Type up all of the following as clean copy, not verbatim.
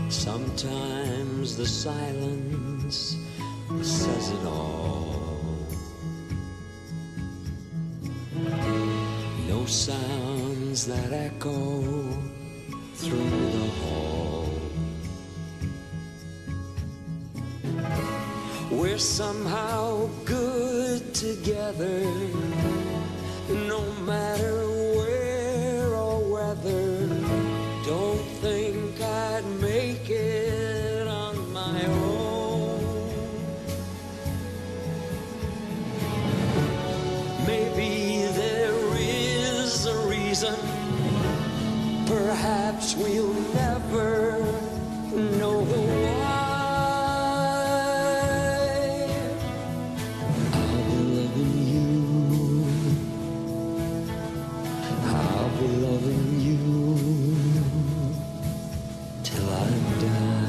Sometimes the silence says it all. No sounds that echo through the hall. We're somehow good together, no matter where or whether. Don't think I'd make it on my own. Maybe there is a reason. Perhaps we'll never know the why. I'll be loving you. I'll be loving you till I die.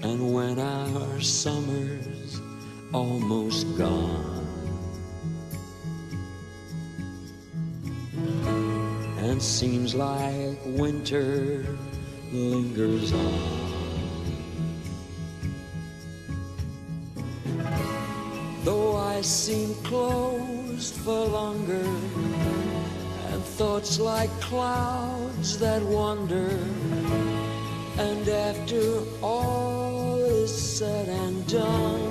And when our summer's almost gone and seems like winter lingers on, though I seem closed for longer, and thoughts like clouds that wander, and after all is said and done,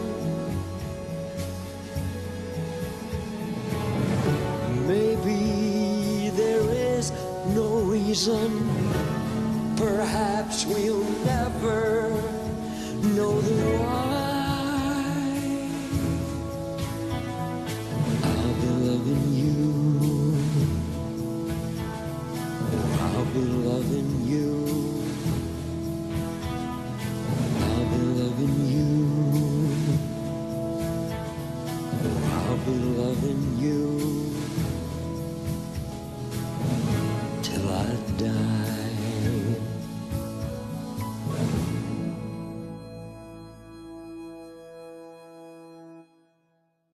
maybe there is no reason. Perhaps we'll never know the why. I'll be loving you. I'll be loving you. I'll be loving you. I'll be loving you till I die.